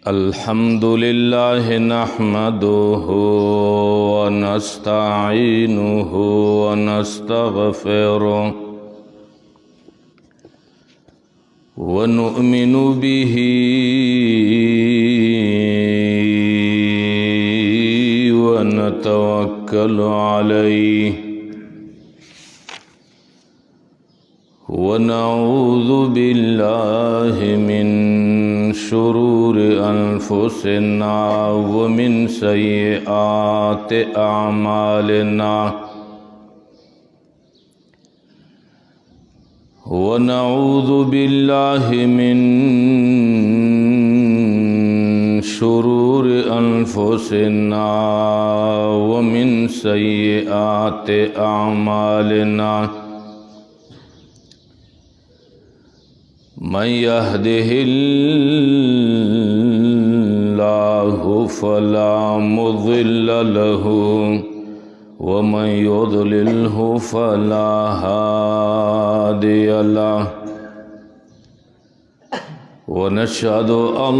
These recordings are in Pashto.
الحمد لله نحمده ونستعينه ونستغفره ونؤمن به ونتوكل عليه ونعوذ بالله من شرور أنفسنا ومن سيئات أعمالنا ونعوذ بالله من شرور أنفسنا ومن سيئات أعمالنا من يهده الله فلا مضل له ومن يضلله فلا هادي له ونشهد أن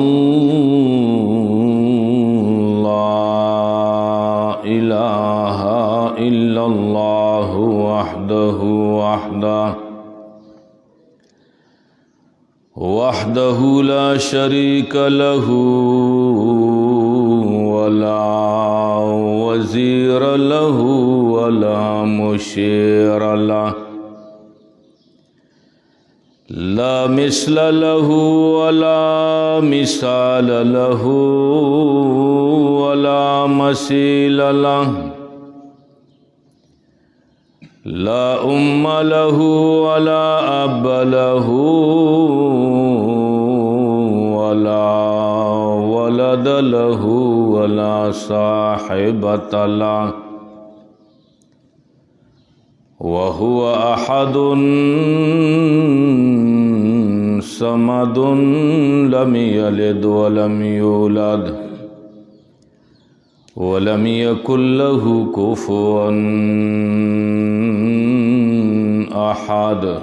لا إله إلا الله وحده لا شريك له ولا وزير له ولا مشير له لا مثل له ولا مثال له ولا مثيل له لا أم له ولا أب له ولا ولد له ولا صاحبة له وهو أحد صمد لم يلد ولم يولد ولم يكن له كفوا أحد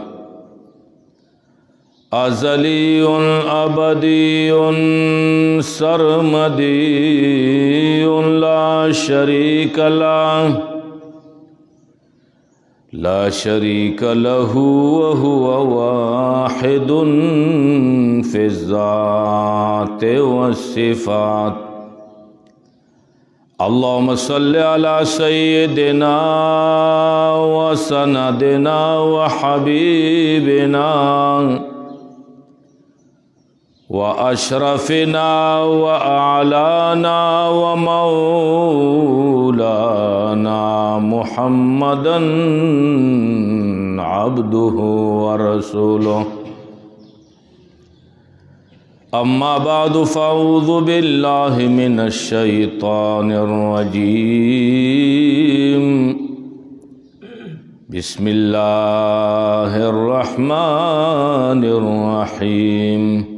أزلي أبدي سرمدي لا شريك له وهو واحد في الذات والصفات اللهم صل على سيدنا وسندنا وحبيبنا وأشرفنا وأعلانا ومولانا محمدا عبده ورسوله أما بعد فأعوذ بالله من الشيطان الرجيم بسم الله الرحمن الرحيم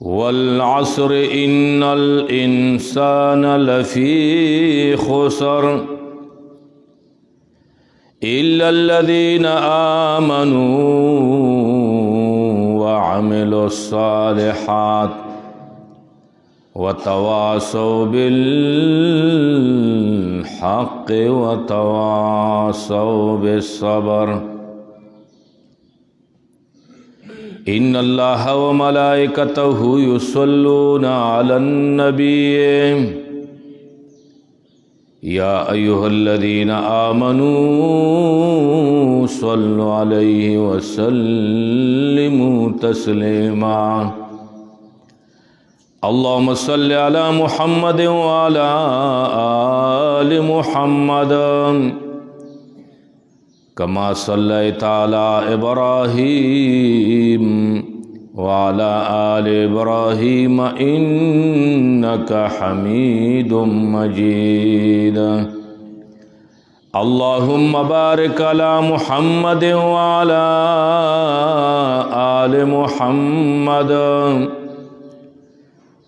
والعصر إن الإنسان لفي خسر إلا الذين آمنوا وعملوا الصالحات وتواصوا بالحق وتواصوا بالصبر إن الله وملائكته يصلون على النبي يا أيها الذين آمنوا صلوا عليه وسلموا تسليما اللهم صل على محمد وعلى آل محمد كما صليت على إبراهيم وعلى آل إبراهيم إنك حميد مجيد اللهم بارك على محمد وعلى آل محمد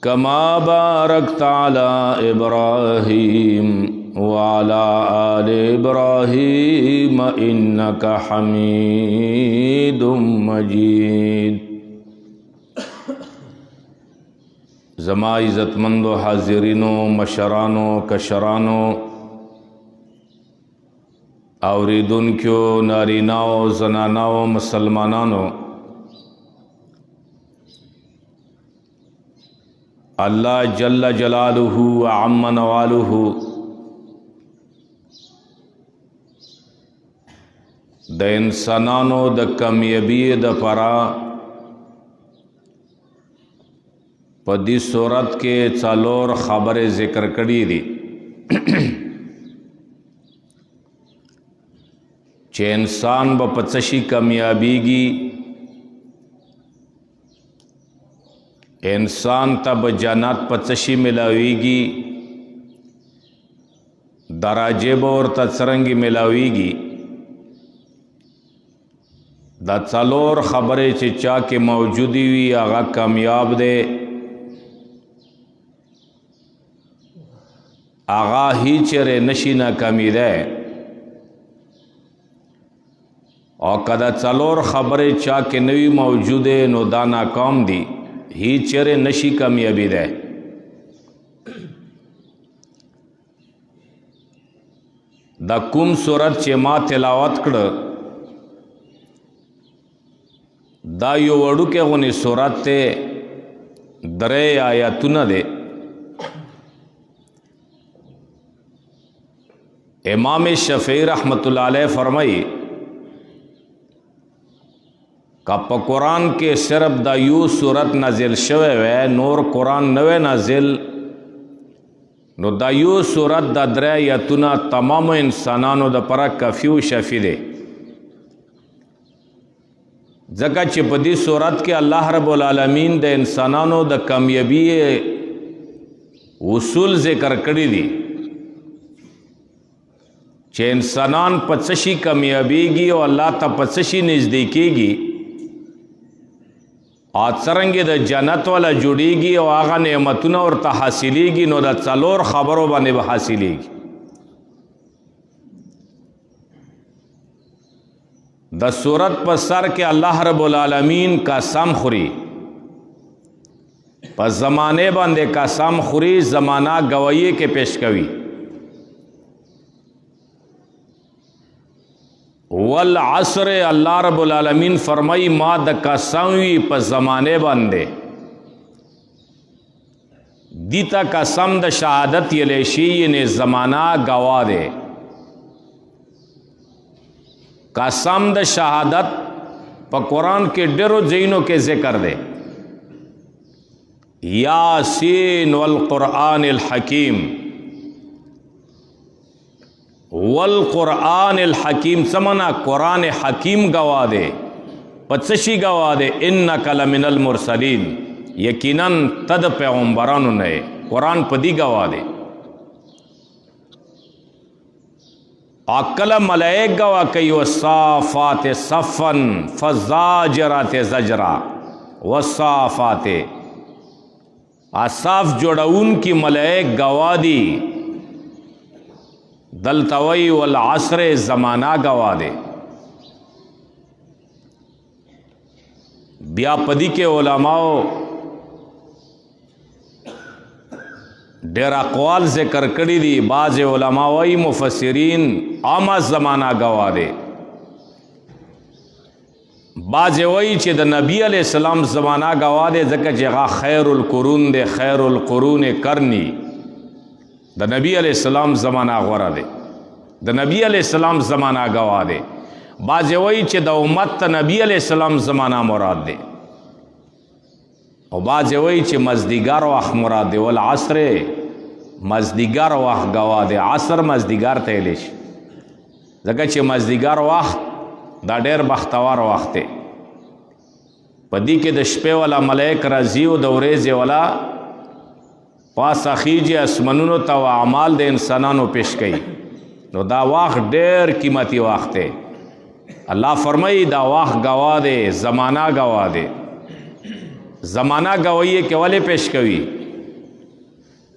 كما باركت على إبراهيم وعلى آل إبراهيم إنك حميد مجيد زما عزتمندو حاضرینو مشرانو کشرانو اوریدونکو ناریناو زناناو مسلمانانو اللہ جل جلالہ وعم نوالہ د انسانانو د کامیابی د پرا په دې صورت کې څلور خبرې ذکر کړي دي چې انسان به په څه شي کامیابیږي انسان ته به جنت په څه شي ملاویږي درجې به ورته څرنګې ملاویږي دا څلور خبرې چې چا کې موجودی وي هغه کامیاب دی هغه هیڅ چېرې نشي ناکامیدی او که دا څلور خبرې چا کې نه وي موجودې نو دا ناکام دي هیڅ چېرې نشي کامیابیدی دا کوم صورت چې ما تلاوت کړه دا یو وړوکی غونې صورت دی 3 آیاتونه دی امام شفیع رحمت اللہ علیہ فرمائی کہ پا قرآن کے صرف دا یو صورت نازل شوے وے نور قرآن نوے نازل نو دا یو صورت دا 3 آیاتونه تمام انسانانو دا پرا کافی و شفی دے ځکه چې په دې صورت کې الله رب العالمین د انسانانو د کامیابی اصول ذکر کړي دي چې انسانان په څه شي کامیابیږي او الله ته په څه شي نږدې کېږي او څرنګه د جنت والا جوړیږي او هغه نعمتونه ورته حاصلیږي نو د څلور خبرو باندې به حاصلیږي د صورت په سر کې الله رب العالمین قسم خوري په زمانه باندې قسم خوري زمانہ گواہی کې پیش کوي والعصر الله رب العالمین فرمای ما د قسم وی په زمانه باندې دیتا قسم د شهادت یلی شي نه زمانہ گواه ده قسم د شهادت په قرآن کې ډېرو ځایونو کې ذکر دی یاسین والقرآن الحکیم والقرآن الحکیم سمنا قرآن حکیم گواه دی په څه شي گواه دی انک لمن المرسلین یقینا تد پیغمبرانو نه قرآن په دې گواه دی اکل ملائک گوا کئی وصافات صفن فزاجرات زجرا وصافات اصاف جوڑاون کی ملائک گوا دی دلتوی والعصر زمانہ گوا دے بیا پدی کے علماء ډیر اقوال ذکر کړي دي بعض علما وايي مفسرین عامه زمانہ گواه دی بعض وايي چې د نبی علیہ السلام زمانہ گواه دی ځکه چې هغه خیر القرون دی خیر القرون کرنی د نبی علیہ السلام زمانہ غوره دی د نبی علیہ السلام زمانہ گواه دی بعض وايي چې د امت ته نبی علیہ السلام زمانہ مراد دی او بعض وايي چې مزدیګر وخت مراد دی والعصر مزدیګر وخت گواه دی عصر مزدیګر ته ویلی شي ځکه چې مزدیګر وخت دا ډېر بختور وخت دی په دې کې د شپې والا ملائک راځي او د ورځې والا پاسه خیجې اسمنونو ته و اعمال د انسانانو پیش کوي نو دا وخت ډېر قیمتي وخت دی الله فرمایي دا وخت گواه دی زمانہ گواه دی زمانہ گواہی کې ولې پیش کوي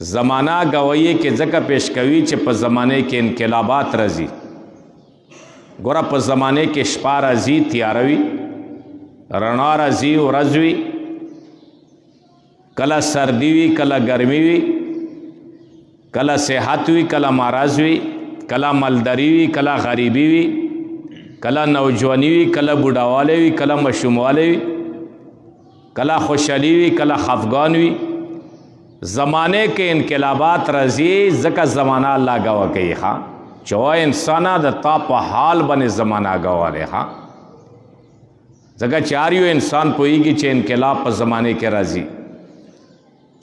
زمانہ گواہی کې ځکه پیش کوي چې په زمانه کې انقلابات راځي ګوره په زمانه کې شپه راځي تیاره وي رڼا راځي ورځ وي کله سردی وي کله ګرمي وي کله صحت وي کله مرض وي کله مالداري وي کله غریبي وي کله نوجوانی وي کله بوډاوالی وي کله مشوموالی وي کله خوشحالي وي کله خفګان وي زمانه کې انقلابات راځي ځکه زمانه الله ګواه کوي ښه چې وایي انسانه د تا په حال باندې زمانه ګواه دی ښه ځکه چې هر یو انسان پوهېږي چې انقلاب په زمانه کې راځي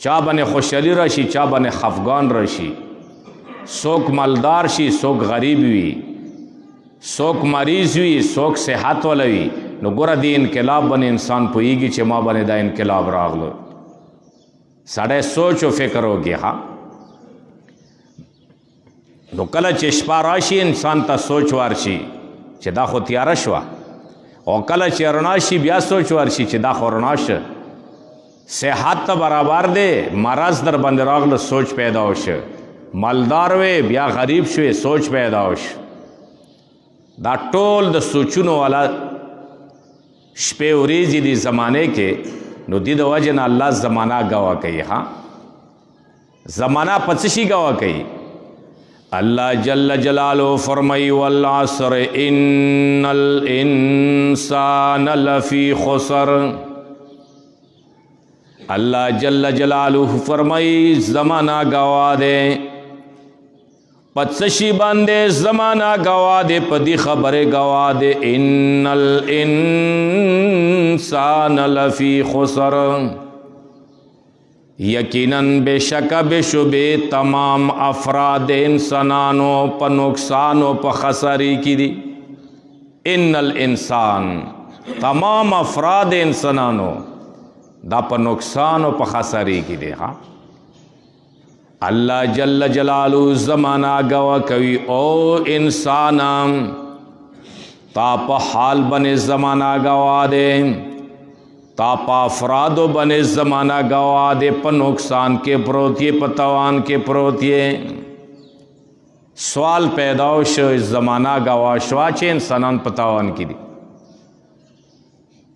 چا باندې خوشحالي راشي چا باندې خفګان راشي څوک مالدار شي څوک غریب وي څوک مریض وي څوک صحت والا وي نو ګوره دې انقلاب باندې انسان پوهېږي چې ما باندې دا انقلاب راغلو سړی سوچ و فکر وکړي ښه نو کله چې شپه راشي انسان ته سوچ ورشي چې دا خو تیاره شوه او کله چې رڼا شي بیا سوچ ورشي چې دا خو رڼا شه صحت ته برابر دی مرض در باندې راغله سوچ پیدا وشه مالدار وې بیا غریب شوې سوچ پیدا وشه دا ټول د سوچونو والا شپې ورځې دي زمانه کې نو دې د وجې نه الله زمانه ګواه کوي ها زمانه په څه شي ګواه کوي الله جل جلاله فرمایي والعصر ان الانسان لفی خسر الله جل جلاله فرمایي زمانہ گواه دے پتسشی باندے زمانہ گواه دے پدی خبر گواه دے ان الانسان لفی خسر یقیناً بے شک بے شبے تمام افراد انسانانو پا نقصانو پا خساری کی دی ان الانسان تمام افراد انسانانو دا په نقصان او په خسارې کې دی ها الله جل جلاله زمانہ ګواه کوي او انسان تا په حال باندې زمانہ ګواه دی تا په افرادو باندې زمانہ ګواه دی په نقصان کې پروت یې په تاوان کې پروت یې سوال پیدا شو زمانہ ګواه شو چې انسانان په تاوان کې دي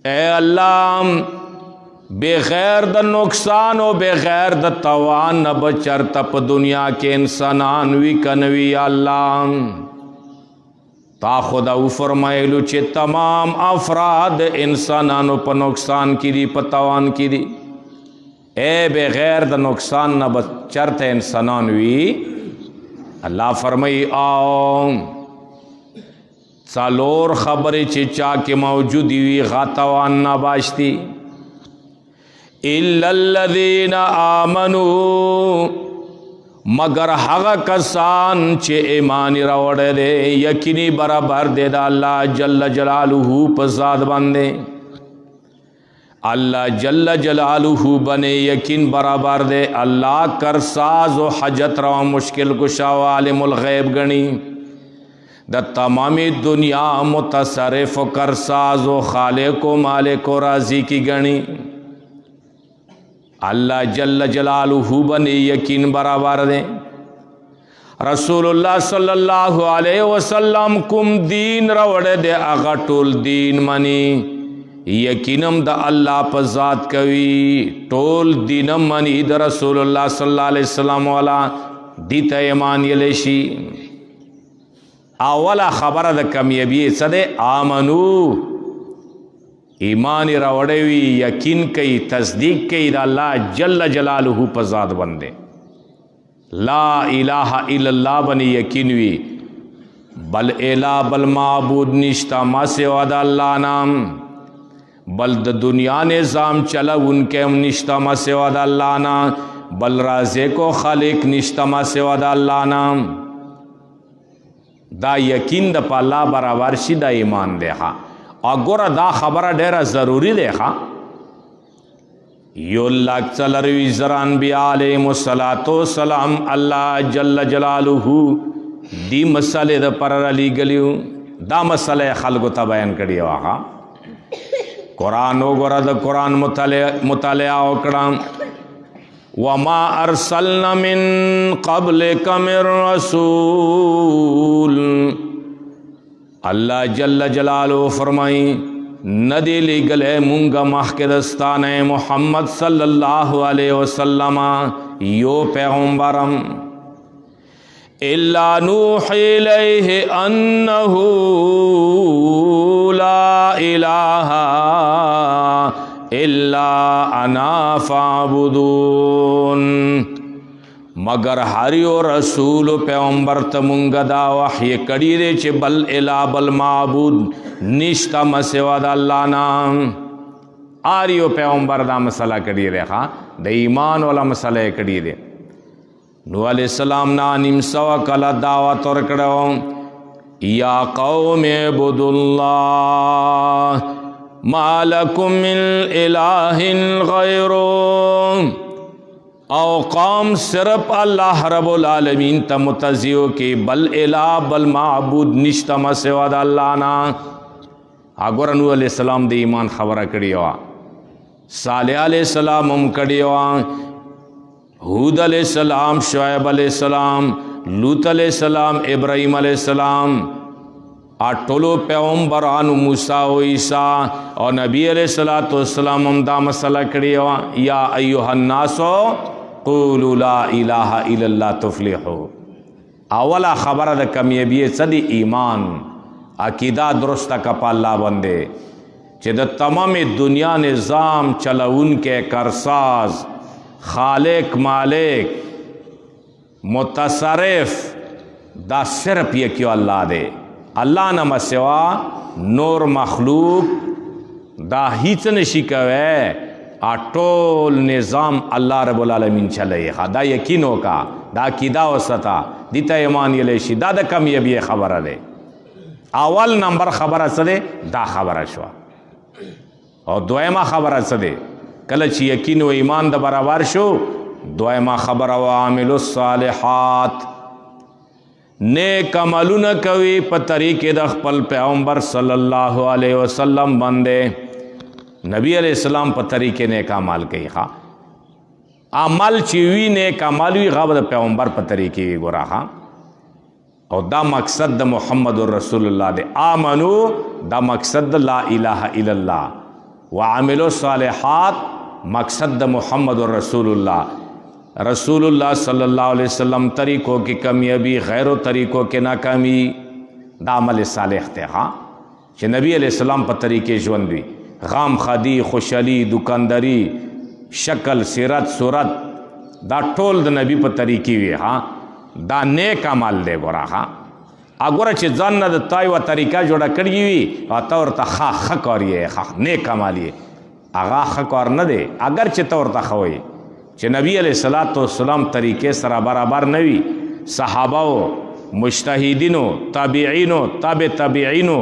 اے الله بغیر د نقصان او بغیر د تاوان نه بچرته په دنیا کې انسانان وی کنوي الله تا خدا و فرمایلو چې تمام افراد انسانانو په نقصان کې دي په تاوان کې دي اے بغیر د نقصان نه بچرته انسانان وی الله فرمایي او څلور خبرې چې چا کې موجود وي غتاوان نه باشتي الا الذين آمنوا مگر هغه کسان چې ایمان راوړل دي یقیني برابر دي د الله جل جلاله په ذات باندې الله جل جلاله باندې یقین برابر دي الله کرساز او حاجت روا مشکل کشا عالم الغیب غني د تمام دنیا متصرف و کرساز و خالق و مالک و رازی کی غني اللہ جل جلالہ بنے یقین برابر دے رسول اللہ صلی اللہ علیہ وسلم کم دین روڑے دے اغا ٹول دین منی یقینم دا اللہ پا ذات کوي ٹول دینم منی دا رسول اللہ صلی اللہ علیہ وسلم والا دیتا ایمان یلیشی اولا خبر دا کمیبی صدے آمنو ایمان راوڑے وی یقین کئی تصدیق کئی دا اللہ جل جلالہ پا ذات بندے لا الہ الا اللہ بنی یقین وی بل الہ بل معبود نشتا ما سوا دا اللہ نام بل دا دنیا نظام چلا ان کے نشتا ما سوا دا اللہ نام بل رازق و خالق نشتا ما سوا دا اللہ نام دا یقین دا پا اللہ برابر شی دا ایمان دے ہاں اگورا دا خبر ډیره ضروری دی ښا یو لاک څلروي زره انبیاء علیهم الصلاۃ والسلام الله جل جلاله دی مسئله د پر علی گلیو دا مسئله خلکو ته بیان کړی وا قرآن وګوره د قرآن مطالعه وکړه وما ارسلنا من قبلک من رسول اللہ جل جلالہ فرمائی ندی لگلے منگا مخک دستان محمد صلی اللہ علیہ وسلم یو پیغمبرم الا نوحی الیہ انہو لا الہ الا انا فاعبدون مگر ہریو رسول پیغمبر تمونگا دا وحی کڑی دے چھ بل الہ بل معبود نشتا مسوا دا اللہ نام آریو پیغمبر دا مسئلہ کڑی دے دا ایمان والا مسئلہ کڑی دے نو علیہ السلام نا نیم سوا کلا دعوت ورکڑو یا قوم عبدوا اللہ ما لکم من الہ غیرو او قوم صرف اللہ رب العالمین تا متزیو کی بل الہ بل معبود نشتا مسوا دا اللہ نا آگورا نو علیہ السلام دی ایمان خبرہ کڑیوا صالح علیہ السلام ہم کڑیوا حود علیہ السلام شعیب علیہ السلام لوط علیہ السلام ابراہیم علیہ السلام آٹولو پیغمبران موسیٰ و عیسیٰ اور نبی علیہ السلام ہم دا مسئلہ کڑیوا یا ایوہ الناسو قولوا لا الہ الا اللہ تفلحو اولا خبر دا کمیابی صدی ایمان عقیدہ درستہ کپا اللہ بندے چہ دا تمام دنیا نظام چلون کے کرساز خالق مالک متصرف دا صرف یہ کیوں اللہ دے اللہ نما سوا نور مخلوق دا ہیچ نشی کوئے آٹول نظام اللہ رب العالمین چلے دا یقینوں کا دا عقیدہ وسطا دیتا ایمان یلیشی دا کمیابی خبر دے اول نمبر خبر سدے دا خبر شوا اور دویمہ خبر سدے کلچ یقین و ایمان دا برابر شو دویمہ خبر و عامل الصالحات نیک عملون کوي په طریقې د خپل پیغمبر صلی الله علیه وسلم باندې نبی علیہ السلام په طریقې نیک عمل کوي عمل چې وی نیک عمل وی غو د پیغمبر په طریقې وی ګورا او دا مقصد د محمد رسول الله دی آمنو دا مقصد لا الہ الا اللہ وعملوا الصالحات مقصد د محمد رسول اللہ صلی اللہ علیہ وسلم طریقوں کی کمیابی غیر و طریقوں کے ناکامی دا عمل صالح تے کہ نبی علیہ السلام پر طریقے ژوند وی غام خادی خوشحالی دکانداری شکل سیرت صورت دا ټول د نبی پر طریقې وی دا نیک عمل دے ګورا اګوره چې ځان نه د تای و طریقه جوړه کړی وي او ته ورته ښه کار یې نیک عمل یې هغه ښه کار نه دی اگر چې ته ورته ښه وایي چې نبی علیہ السلام طریقې سره برابر نه وي صحابهو مجتهدینو تابعینو تابع تابعینو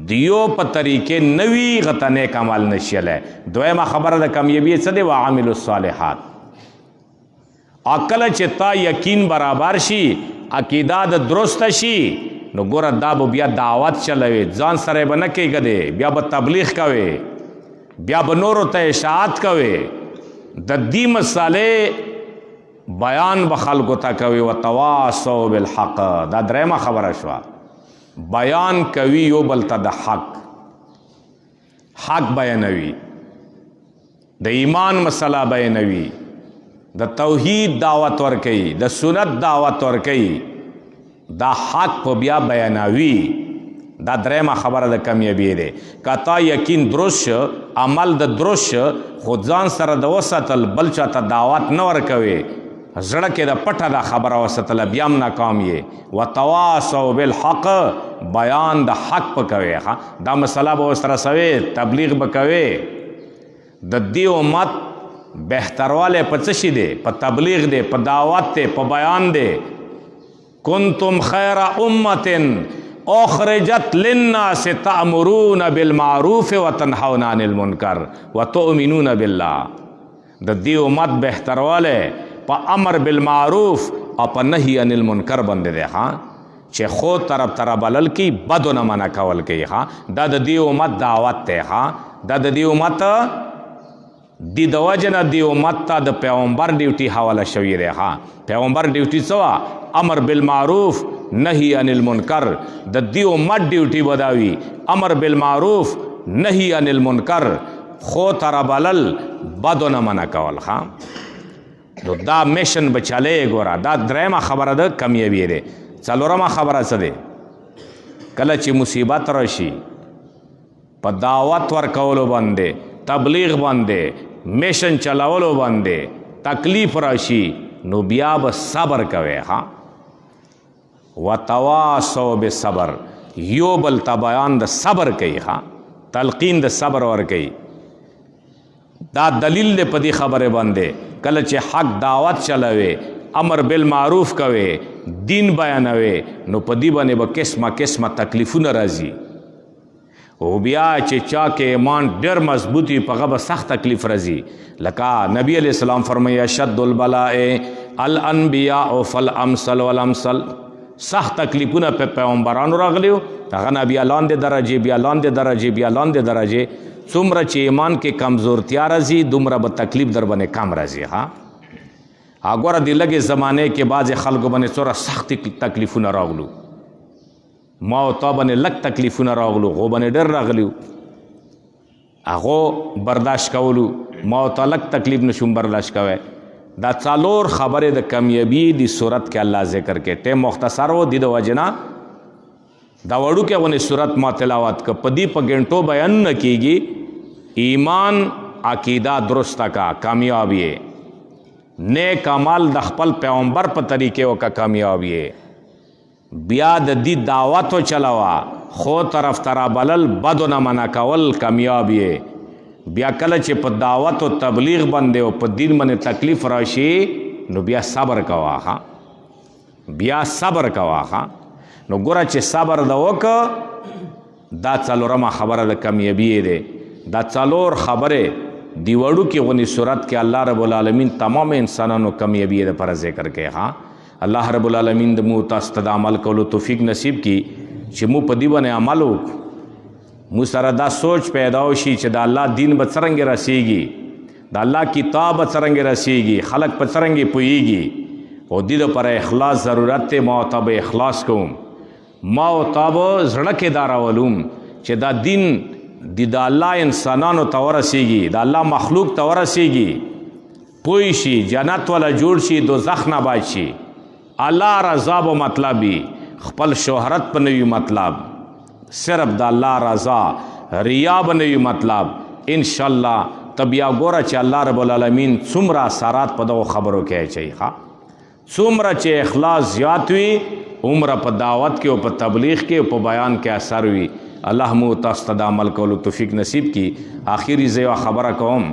دیو په طریقې نه وي غته نیک عمل نشیلی دویمه خبره د کامیابي څه دی وعاملوا الصالحات عقل چې تا یقین برابر شي عقیده د درست شي نو ګوره دا به بیا دعوت چلوي ځان سره به نه کېږدې بیا به تبلیغ کوي بیا به نورو ته اشاعت کوي د دې مسالې بیان به خلکو ته کوي وتواصوا بالحق دا درېمه خبره شوه بیان کوي یو بل ته د حق بیانوي د ایمان مسله بیانوي د توحید دعوت ورکي د سنت دعوت ورکي دا حق په بیا بیانوي دا درېمه خبره د کامیابی دی کتا یقین درست عمل د درست خو ځان سره د وساتل بل چاته دعوت نه ورکوي زړه کې د پټه دا خبره وساتله بیا هم ناکام یې وتواصوا بالحق بیان د حق په کوي دا مسله به ورسره سوي تبلیغ به کوي د دې امت بہترواله په څه شي دی په تبلیغ دی په دعوت دی په بیان دی کنتم خیر امت اخرجت للناس تأمرون بالمعروف وتنهون عن المنکر وتؤمنون بالله د دې امت بہترواله په امر بالمعروف او په نهی عن المنکر باندې دی چې خو طرف بلل کی بدو نه منع کول کی دا د دې امت دعوت دی دا د دې امت دی د وجنه دی امت ته د پیغمبر ډیوټي حواله شوی دی پیغمبر ډیوټي څه امر بالمعروف نهی عن المنکر د دې امت ډیوټي بداوی امر بالمعروف نهی عن المنکر خو تر بلل بدو نه منع کول. نو دا میشن بچاله ګوره. دا درېمه خبره ده کامیابي دی. څلورمه خبره څه دی؟ کله چې مصیبت راشي په دعوت ورکولو باندې، تبلیغ باندې، میشن چلاولو باندې تکلیف راشي نو بیا به صبر کوئ. وتواصوا بالصبر، یو بل ته بیان د صبر کوي، تلقین د صبر ورکوي. دا دلیل دی په دې خبرې باندې کله چې حق دعوت چلوي، امر بالمعروف کوي، دین بیانوي، نو په دې باندې به قسمه قسمه تکلیفونه راځي. او بیا چې چا کې ایمان ډېر مضبوط وي په هغه به سخت تکلیف راځي. لکه نبی علیہ السلام فرمایي اشد البلاء الانبیاء فالامثل والامثل. سخت تکلیفونه په پیغمبرانو راغلیو، هغه نه بیا لاندې درجې، بیا لاندې درجې، بیا لاندې درجې. څومره چې ایمان کې کمزورتیا راځي دومره به تکلیف در باندې کم راځي. ګوره د لږې زمانې کې بعضې خلکو باندې څومره سخت تکلیفونه راغلو، ما او تا باندې لږ تکلیفونه راغلو، هغو باندې ډېر راغلیو، هغو برداشت کولو، ما او تا لږ تکلیف نشوم برداشت کوی. دا څلور خبرې د کامیابي د صورت کې الله ذکر کې. ټیم مختصر و، د وجې نه دا وړوکې غونې صورت ما تلاوت که. په دې په ګنټو بیان نه کېږي. ایمان عقیده درسته کا کامیاب یې، نیک عمل د خپل پیغمبر په طریقې وکړه کامیاب یې، بیا د دې دعوت چلاوه، خو طرف ته رابلل بدو نه منع کول کامیاب یې. بیا کله چې په دعوت او تبلیغ باندې او په دین باندې تکلیف راشي نو بیا صبر کوه، بیا صبر کوه. نو ګوره چې صبر د وکړه دا څلورمه خبره د کامیابي دی. دا څلور خبرې دی وړوکې غونې صورت کې الله رب العالمین تمام انسانانو کامیابي دپاره ذکر کوي. الله رب العالمین د مو تاسو ته د عمل کولو توفیق نصیب کړي چې مو په دې باندې عمل وکړو. مو سره دا سوچ پیدا وشي چې د الله دین به څرنګه رسیږي، د الله کتاب به څرنګه رسیږي، خلق په څرنګه پوهیږي. او دې دپاره اخلاص ضرورت دی. ما او تا به اخلاص کوم، ما او تا به زړه کې دا راولوم چې دا دین د الله انسانانو ته ورسیږي، د الله مخلوق ته ورسیږي، پوه شي، جنت والا جوړ شي، دوزخ نه بچ شي، الله رضا به مطلب وي، خپل شهرت به نه وي مطلب، صرف د الله رضا، ریا به نه وي مطلب. انشاءالله ته بیا ګوره چې الله رب العالمین څومره اثرات په دغو خبرو کې اچوي. څومره چې اخلاص زیات وي عمره په دعوت کې او په تبلیغ کې او په بیان کې اثر وي. الله مو تاسو ته د عمل کولو توفیق نصیب کړي. آخري زه یوه خبره کوم،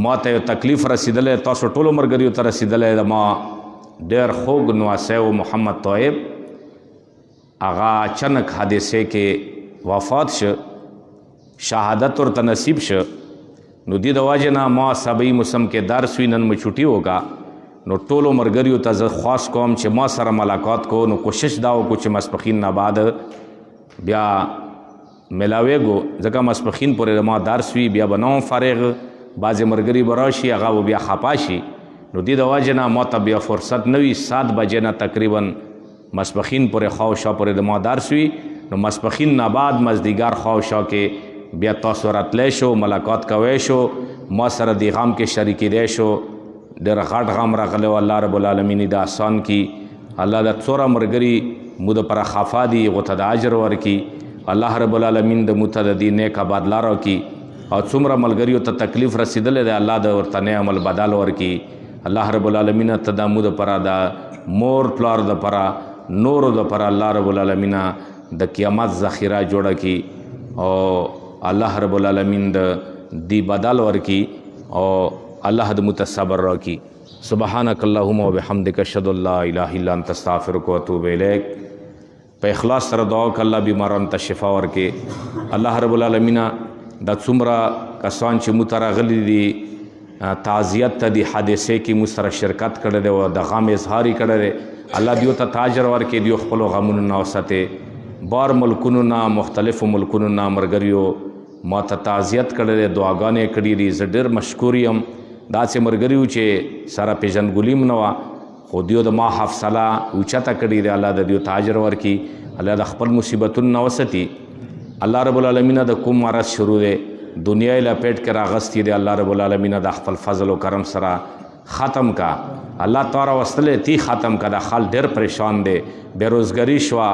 ما ته یو تکلیف رسیدلی، تاسو ټولو ملګریو ته رسیدلی ده. ما ډېر خوږ نواسی و محمد طیب، هغه اچانک حادثې کې وفات شه، شهادت ورته نصیب شه. نو دې د وجې نه ما سبعي موسم کې درس وي، نن مې چوټي وکړه. نو ټولو ملګریو ته زه خواست کوم چې ما سره ملاقات کو. نو کوشش دا وکړو چې ماسپښین نه بعد بیا ملاویږو، ځکه ماسپښین پورې ما درس وي، بیا به نه فارغ، بعضې ملګري به راشي هغه به بیا خفا شي. نو دې د وجې نه ما ته بیا فرصت نه وي. 7 بجې نه تقریبا ماسپښین پورې خواوشا پورې د ما درس وي. نو ماسپښین نه بعد مازدیګر خواوشا کې بیا تاسو راتلی شو، ملاقات کوی شو، ما سره د غم کې شریکېدی شو. ډېر غټ غم راغلی و. الله رب العالمین د آسان کی. الله د څومره ملګري مو دپاره خفا دي هغو ته د اجر ورکړي. الله رب العالمین د مو ته د دې نیکه بدله راکړي. او څومره ملګریو ته تکلیف رسیدلی دی الله د ورته نه عمل بدل ورکړي. الله رب العالمین ته د مو دپاره د مور پلار دپاره نورو دپاره الله رب العالمین د قیامت ذخیره جوړه کړي او الله رب العالمین د دی بدل ورکړي او الله د مو ته صبر راکړي. سبحانک اللهم وبحمدک اشهد ان لا اله الا انت استغفرک واتوب الیک. په اخلاص سره دعا وکړه الله بیمارانو ته شفا ورکړي. الله رب العالمین دا څومره کسان چې مو ته راغلي دي تعزیت ته د حادثې کې مو سره شرکت کړی دی او د غم اظهار یې کړی دی، الله دیو ته تاجر ورکړي، دیو خپلو غمونو نه وساتي. بار ملکونو نه مختلفو ملکونو نه ملګریو ما ته تعزیت کړی دی، دعاګانې کړي دي. زه ډېر مشکور یم. داسې ملګریو چې سره پیژندګلي م نه وه خو دیو د ما حوصله اوچته کړې ده. الله د دیو ته اجر ورکړي، الله د خپل مصیبتونو نه وساتي. الله رب العالمین د کوم مرض شروع دی دنیا لپیټ کې راغستی دی الله رب العالمین د خپل فضل و کرم سره ختم کا الله تعالی واستلې تی ختم کا د خال ډېر پریشان دی بیروزګاری شوا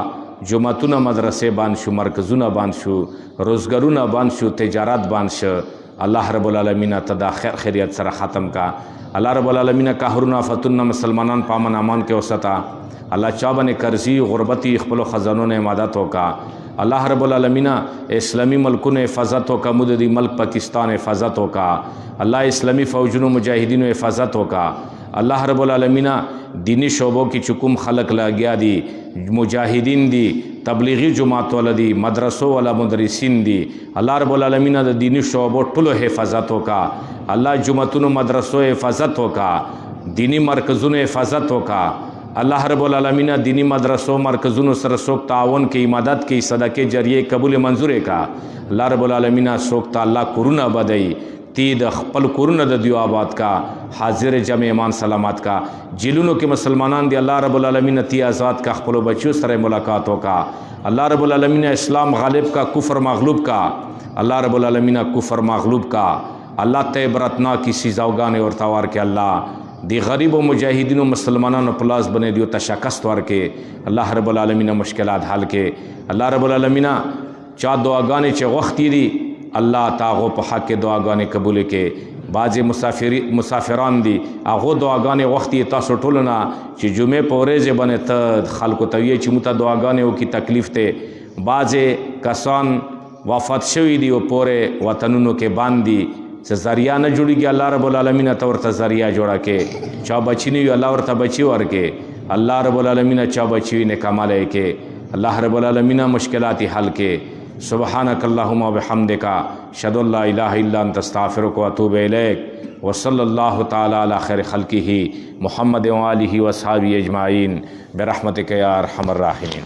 جمعتونه مدرسې باندې شو مرکزونه باندې شو روزګارونه باندې شو تجارت باندې شو الله رب العالمین ته د خیر خیریت سره ختم کا الله رب العالمین قهرنا فتن مسلمانان پامن امان کې وستا الله چا باندې قرضی غربتی خپل خزانو نه مدد وکا الله رب العالمین اسلامی ملکونو حفاظت وکا مددی ملک پاکستان حفاظت وکا الله اسلامی فوجونو مجاهدینو حفاظت وکا الله رب العالمین دینی شعبوں کی چکم خلق لاگیا دی مجاہدین دی تبلیغی جماعت والا دی مدرسوں والا مدرسین دی اللہ رب العالمین دا دینی شعبوں ټولو حفاظت وکا اللہ جماعتونو مدرسوں حفاظت وکا دینی مرکزونو حفاظت وکا اللہ رب العالمین دینی مدرسوں مرکزونو سر سوک تعاون کی مدد کی صدقے جریے قبول منظور کا اللہ رب العالمین سوکتا اللہ کرونا بدئی تی د خپل کورونه د دیو آباد کا حاضر جمع ایمان سلامت کا جیلونو کې مسلمانان دی الله رب العالمین تی آزاد کا خپل بچیو سره ملاقات وکا الله رب العالمین اسلام غالب کا کفر مغلوب کا الله رب العالمین کفر مغلوب کا الله ته برتنا کی سزاوګانې اور توار کې الله دی غریب و مجاهدین و مسلمانانو پلاس بنے دیو تشکست ور کې الله رب العالمین مشکلات حل کې الله رب العالمین چا دعاګانې چې وختي دی الله تاغو په حق کې دعاګانې قبول کې بعضې مسافران دي هغو دعاګانې وختي تاسو ټولو نه چې جمعې په ورځې باندې ته خلکو ته ویې چې موږ ته دعاګانې وکړي تکلیف دی بعضې کسان وفات شوي دي او پورې وطنونو کې باندې چې ذریعہ نه جوړېږي الله رب العالمین ته ورته ذریعہ جوړه کې چا بچي نه وي الله ورته بچي ورکې الله رب العالمین چا بچي وي نیکماله کې الله رب العالمین مشکلات حل کې سبحانك اللهم وبحمدك اشهد ان لا اله الا انت استغفرك واتوب اليك وصلى الله تعالى على خير خلقه محمد وآله وصحبه اجمعين برحمتك يا ارحم الراحمين.